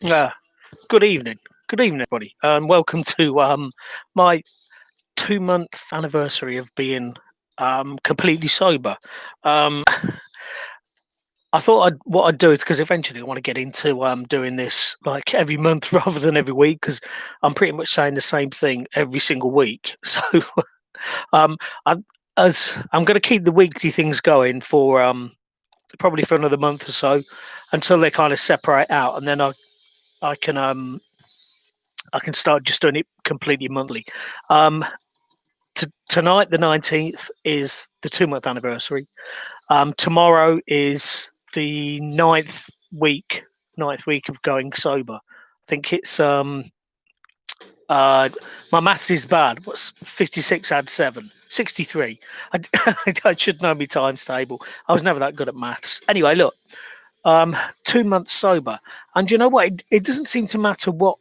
Uh, Good evening. Good evening, everybody, and welcome to my 2 month anniversary of being completely sober. Um, I thought what I'd do is because eventually I want to get into doing this like every month rather than every week because I'm pretty much saying the same thing every single week. So um, I'm, as I'm going to keep the weekly things going for probably for another month or so until they kind of separate out, and then I can I can start just doing it completely monthly. Um, Tonight, the 19th, is the 2 month anniversary. Tomorrow is the ninth week of going sober. I think it's uh, my maths is bad. What's 56 add 7? 63. I should know my times table. I was never that good at maths. Anyway, look, um, 2 months sober, and you know what? It doesn't seem to matter what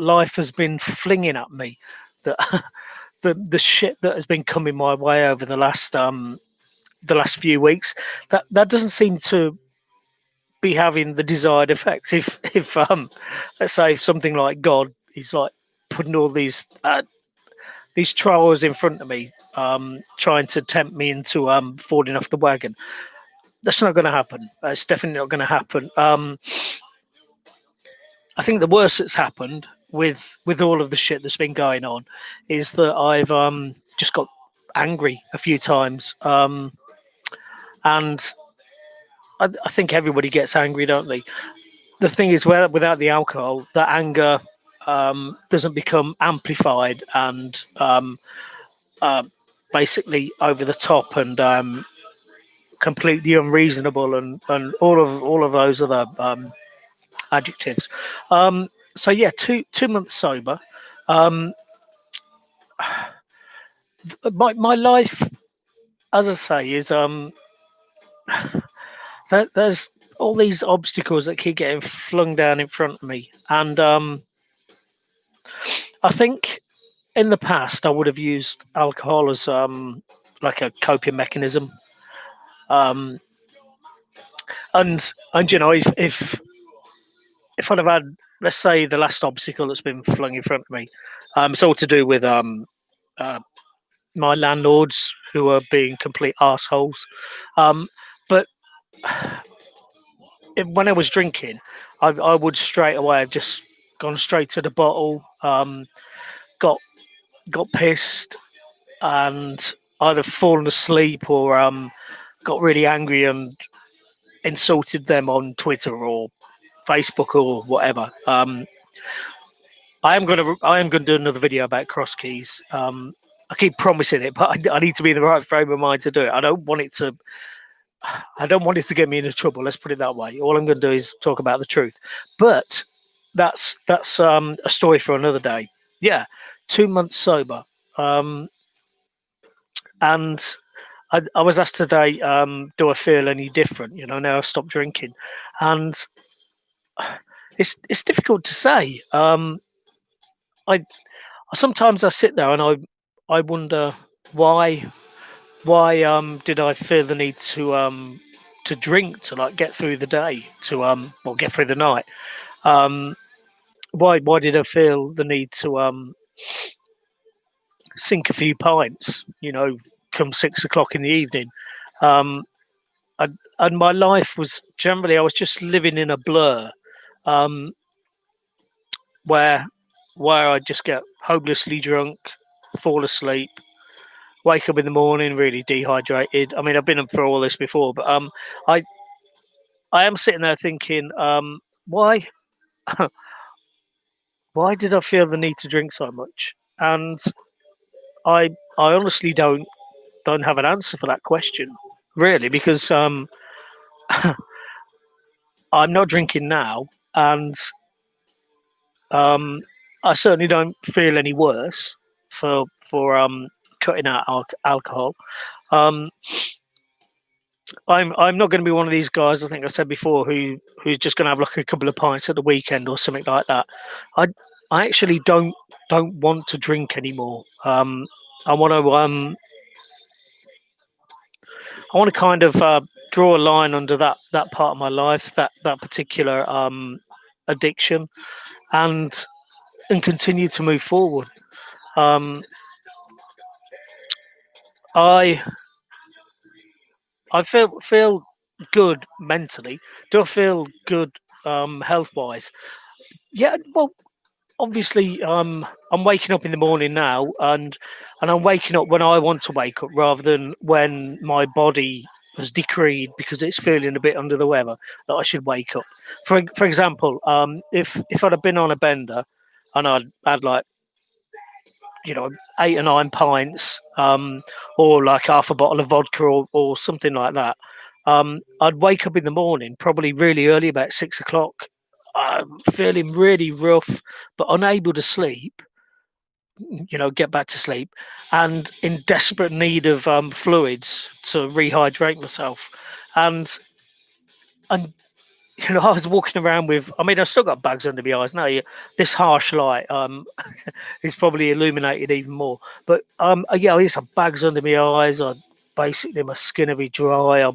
life has been flinging at me. That the shit that has been coming my way over the last few weeks, that doesn't seem to be having the desired effect. If let's say if something like God is like putting all these trials in front of me, trying to tempt me into falling off the wagon, that's not going to happen. It's definitely not going to happen. I think the worst that's happened with all of the shit that's been going on is that I've just got angry a few times, and I think everybody gets angry, don't they? The thing is, without the alcohol, that anger doesn't become amplified and uh, basically over the top and completely unreasonable and all of those other adjectives. So yeah, 2 months sober. Um, my life, as I say, is there's all these obstacles that keep getting flung down in front of me, and I think in the past I would have used alcohol as like a coping mechanism, um, and you know if I'd have had, let's say, the last obstacle that's been flung in front of me, it's all to do with uh, my landlords who are being complete assholes. Um, but when I was drinking, I would straight away have just gone straight to the bottle, got got pissed, and either fallen asleep or got really angry and insulted them on Twitter or Facebook or whatever. I am gonna do another video about cross keys. I keep promising it, but I need to be in the right frame of mind to do it. I don't want it to get me into trouble. Let's put it that way. All I'm going to do is talk about the truth. But that's a story for another day. Yeah, 2 months sober, um, and I was asked today, do I feel any different? You know, now I've stopped drinking, and it's difficult to say. I Sometimes I sit there and I wonder why did I feel the need to drink to like get through the day to well get through the night. Um, why did I feel the need to sink a few pints? You know, come 6 o'clock in the evening. Um, and my life was generally I was just living in a blur, um, where I just get hopelessly drunk, fall asleep, wake up in the morning really dehydrated. I mean, I've been through all this before, but I I am sitting there thinking, why why did I feel the need to drink so much? And I honestly don't have an answer for that question, really, because I'm not drinking now, and um, I certainly don't feel any worse for cutting out alcohol. Um, I'm not going to be one of these guys. I think I said before who's just going to have like a couple of pints at the weekend or something like that. I I actually don't want to drink anymore. I want to I want to kind of draw a line under that part of my life, that particular addiction, and continue to move forward. Um, I I feel good mentally. Do I feel good health wise? Yeah. Well, obviously, I'm waking up in the morning now, and I'm waking up when I want to wake up rather than when my body has decreed because it's feeling a bit under the weather that I should wake up. For example, if I'd have been on a bender and I'd had like, 8 or 9 pints, or like half a bottle of vodka, or something like that, I'd wake up in the morning probably really early, about 6 o'clock, feeling really rough but unable to sleep, get back to sleep, and in desperate need of fluids to rehydrate myself. And and I was walking around with, I mean, I still got bags under my eyes now. This harsh light is probably illuminated even more. But yeah, I used to have bags under my eyes. Basically, my skin would be dry.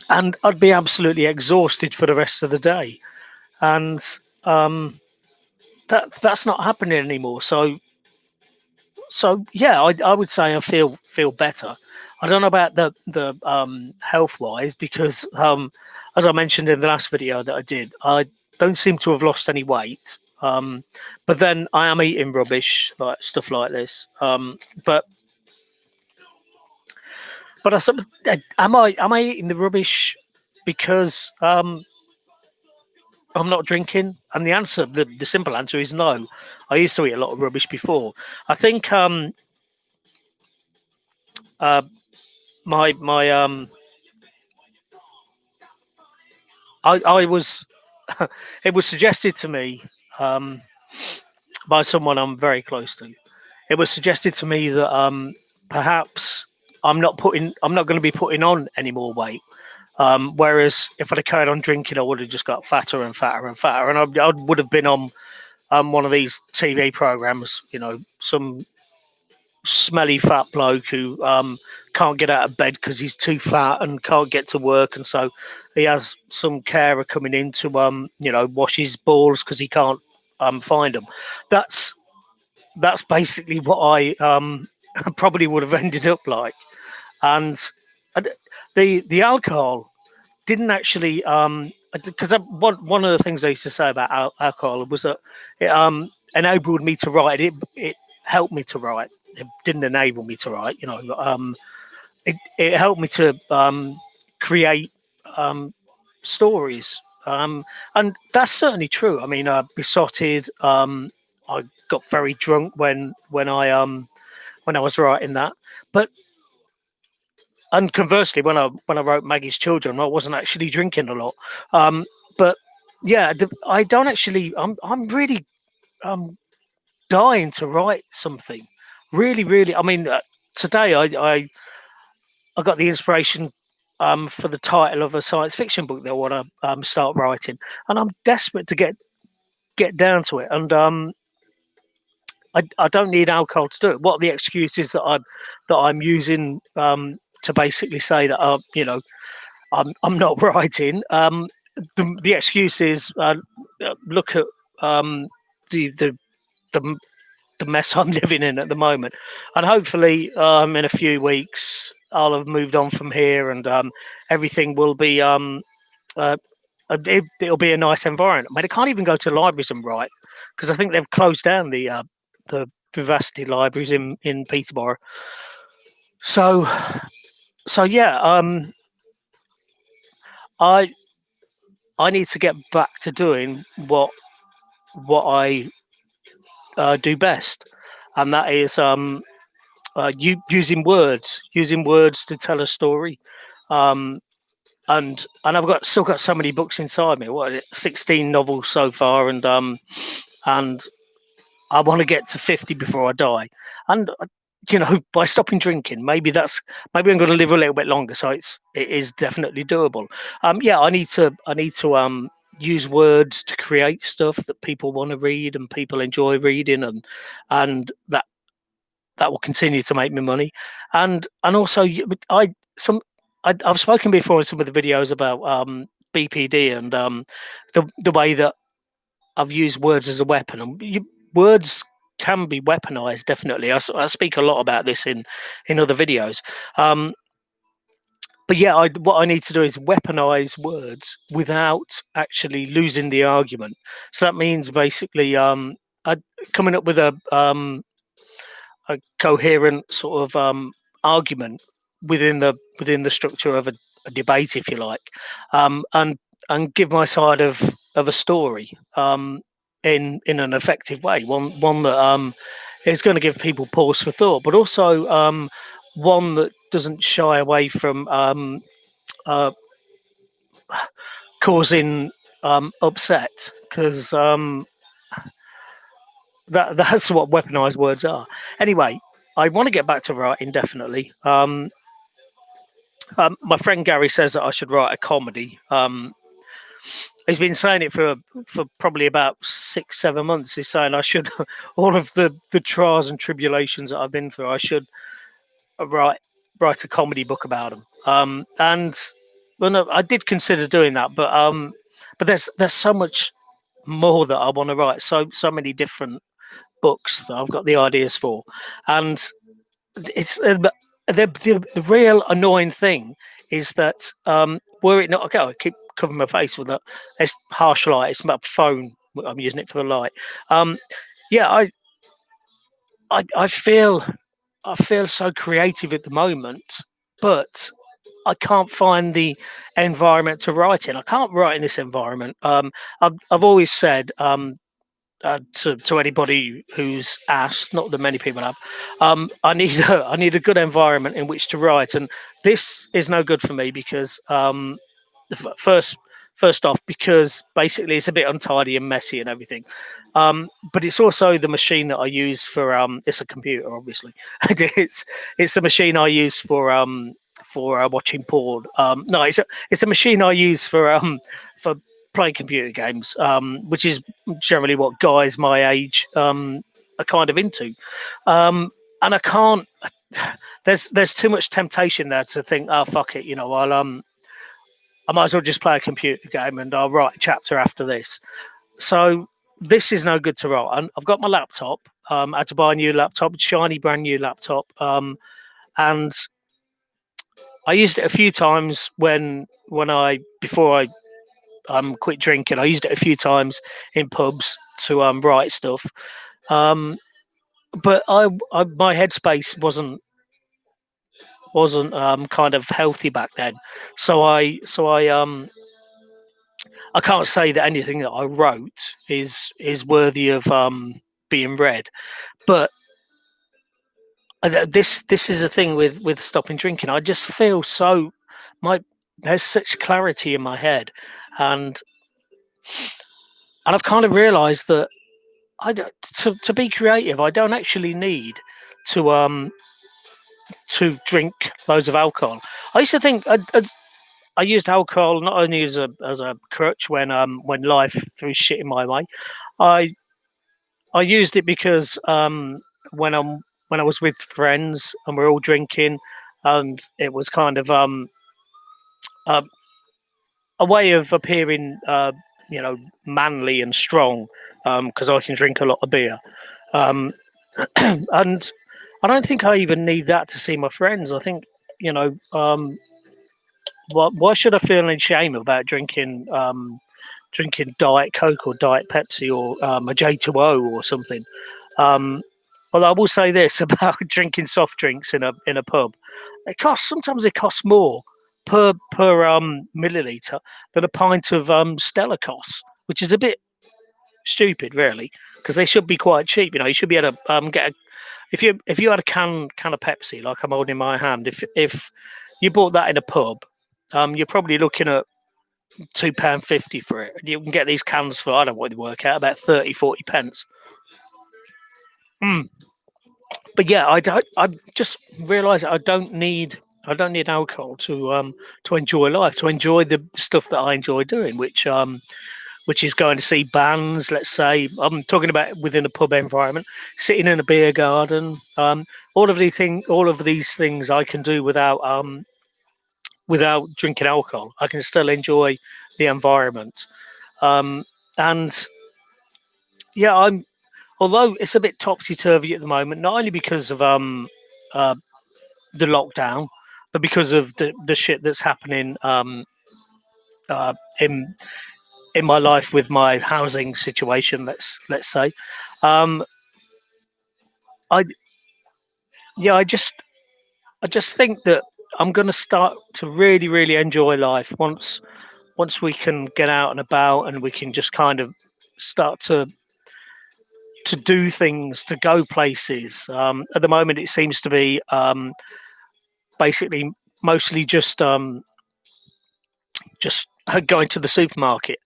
And I'd be absolutely exhausted for the rest of the day. And um, that's not happening anymore. So yeah, I would say I feel better. I don't know about the health wise, because as I mentioned in the last video that I did, I don't seem to have lost any weight. But then I am eating rubbish, like stuff like this. But am I eating the rubbish because I'm not drinking? And the simple answer is no. I used to eat a lot of rubbish before. I think uh, my I was it was suggested to me um, by someone I'm very close to. It was suggested to me that perhaps I'm not going to be putting on any more weight. Whereas if I'd have carried on drinking, I would have just got fatter and fatter and fatter, and I would have been on one of these TV programs, some smelly fat bloke who can't get out of bed because he's too fat and can't get to work, and so he has some carer coming in to wash his balls because he can't find them. That's that's basically what I probably would have ended up like. And the alcohol didn't actually, because one of the things I used to say about alcohol was that it enabled me to write. It helped me to write. It didn't enable me to write. It helped me to create stories. And that's certainly true. I mean, besotted. I got very drunk when I was writing that. But and conversely, when I wrote Maggie's Children, I wasn't actually drinking a lot. But yeah, I don't actually. I'm really dying to write something. Really, really. I mean, today I got the inspiration for the title of a science fiction book that I want to start writing, and I'm desperate to get down to it. And I don't need alcohol to do it. What are the excuses that I'm using to basically say that I'm not writing? The excuse is look at the the the the mess I'm living in at the moment, and hopefully in a few weeks I'll have moved on from here, and everything will be uh, it'll be a nice environment. I mean, I can't even go to libraries and write because I think they've closed down the Vivacity libraries in Peterborough. So yeah, I I need to get back to doing what I do best, and that is using words to tell a story. Um, and I've got still got so many books inside me. 16 novels so far, and I want to get to 50 before I die. And by stopping drinking, maybe I'm going to live a little bit longer. So it is definitely doable. Yeah, I need to use words to create stuff that people want to read and people enjoy reading, and that will continue to make me money. And also, I've spoken before in some of the videos about BPD and the way that I've used words as a weapon. And words can be weaponized, definitely. I speak a lot about this in other videos. But yeah, what I need to do is weaponize words without actually losing the argument. So that means basically coming up with a coherent sort of argument within the structure of a debate, if you like, and give my side of a story in an effective way, one that is going to give people pause for thought, but also one that doesn't shy away from uh, causing upset, because that's what weaponized words are. Anyway, I want to get back to writing, definitely. My friend Gary says that I should write a comedy. He's been saying it for probably about 6 7 months. He's saying I should all of the trials and tribulations that I've been through. I should write write a comedy book about them. And well, no, I did consider doing that, but there's so much more that I want to write. So many different books that I've got the ideas for, and it's the real annoying thing is that were it not, okay, I keep covering my face with that. It's harsh light. It's my phone. I'm using it for the light. Yeah, I feel so creative at the moment, but I can't find the environment to write in. I can't write in this environment. I've always said to anybody who's asked, not that many people have, I need I need a good environment in which to write, and this is no good for me because first off, because basically it's a bit untidy and messy and everything. But it's also the machine that I use for it's a computer, obviously. It's a machine I use for watching porn. No, it's a machine I use for playing computer games, which is generally what guys my age are kind of into. And I can't. There's too much temptation there to think, oh fuck it, I might as well just play a computer game and I'll write a chapter after this. So this is no good to write. And I've got my laptop. I had to buy a new laptop, shiny brand new laptop, and I used it a few times when I before I quit drinking. I used it a few times in pubs to write stuff, but my headspace wasn't kind of healthy back then. So I can't say that anything that I wrote is worthy of being read. But this is the thing with stopping drinking. I just feel so my there's such clarity in my head, and I've kind of realised that to be creative, I don't actually need to to drink loads of alcohol. I used to think I used alcohol not only as a crutch when life threw shit in my way. I I used it because when I'm when I was with friends and we're all drinking, and it was kind of a, a way of appearing, you know, manly and strong, because I can drink a lot of beer, um, and I don't think I even need that to see my friends. I think, you know, why should I feel any shame about drinking Diet Coke or Diet Pepsi or a J2O or something? Um, Although I will say this about drinking soft drinks in a pub, sometimes it costs more per milliliter than a pint of Stella costs, which is a bit stupid, really, because they should be quite cheap. You know, you should be able to get a, if you had a can of Pepsi like I'm holding in my hand, if you bought that in a pub, you're probably looking at £2.50 for it. You can get these cans for, I don't know what they work out, about 30 40 pence. Mm. But yeah, I don't. I just realised I don't need alcohol to enjoy life, to enjoy the stuff that I enjoy doing, which is going to see bands. Let's say I'm talking about within a pub environment, sitting in a beer garden. All of these things I can do without without drinking alcohol. I can still enjoy the environment. Um, and yeah, I'm although it's a bit topsy turvy at the moment, not only because of uh, the lockdown, but because of the shit that's happening uh, in in my life with my housing situation. Let's say, um, I yeah, I just think that I'm going to start to really enjoy life once we can get out and about and we can just kind of start to do things, to go places. At the moment, it seems to be basically mostly just going to the supermarket,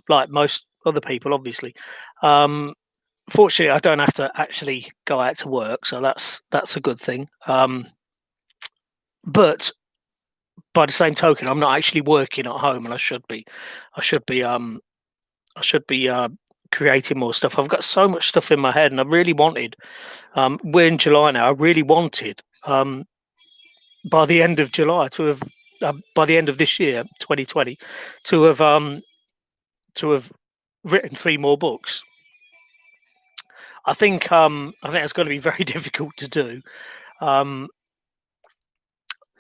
like most other people, obviously. Um, Fortunately, I don't have to actually go out to work, so that's a good thing. But by the same token, I'm not actually working at home, and I should be. I should be. I should be creating more stuff. I've got so much stuff in my head, and I really wanted. We're in July now. I really wanted by the end of July to have, by the end of this year, 2020, to have to have written three more books. I think it's going to be very difficult to do. Um,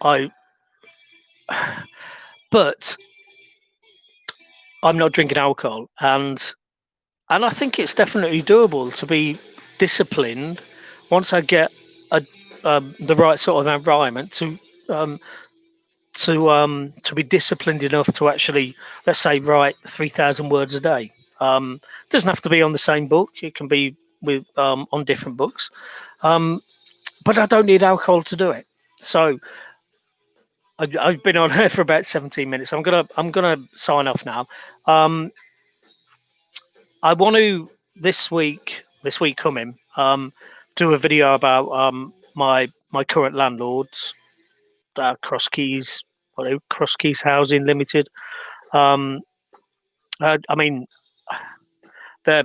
I but I'm not drinking alcohol, and I think it's definitely doable to be disciplined once I get a the right sort of environment um, to be disciplined enough to actually, let's say, write 3,000 words a day. It doesn't have to be on the same book; it can be with on different books. Um, but I don't need alcohol to do it. So I've been on here for about 17 minutes. I'm gonna sign off now. Um, I want to this week coming do a video about my current landlords, Cross Keys, Cross Keys Housing Limited. Um, I mean, they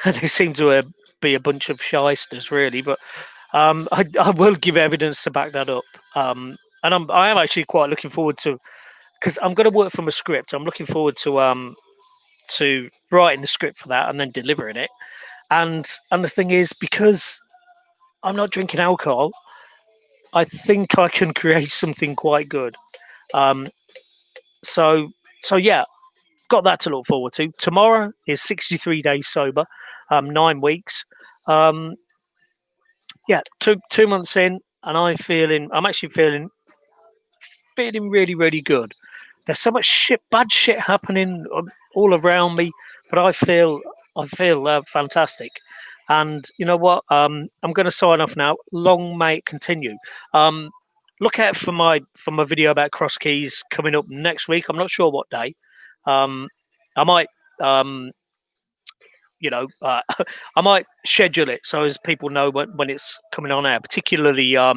they seem to be a bunch of shysters, really, but I will give evidence to back that up. And I am actually quite looking forward to, because I'm going to work from a script. I'm looking forward to writing the script for that and then delivering it. And the thing is, because I'm not drinking alcohol, I think I can create something quite good. Um, so so yeah, got that to look forward to. Tomorrow is 63 days sober, 9 weeks. Um, yeah, 2 months in, and I'm actually feeling really good. There's so much bad shit happening all around me, but I feel fantastic. And you know what? I'm going to sign off now. Long may it continue. Um, Look out for my video about cross keys coming up next week. I'm not sure what day. Um, I might, um, I might schedule it so as people know when it's coming on air. Particularly uh,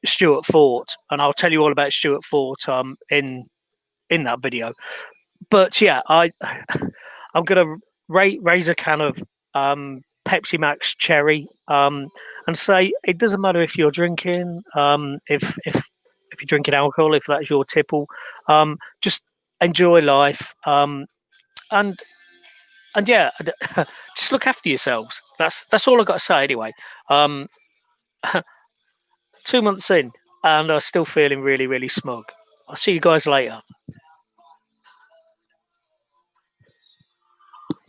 Stuart Fort, and I'll tell you all about Stuart Fort in that video. But yeah, I'm gonna raise a can of Pepsi Max Cherry, and say it doesn't matter if you're drinking, if you're drinking alcohol, if that's your tipple, just enjoy life, and yeah, just look after yourselves. That's all I got to say anyway. Um, 2 months in, and I'm still feeling really smug. I'll see you guys later.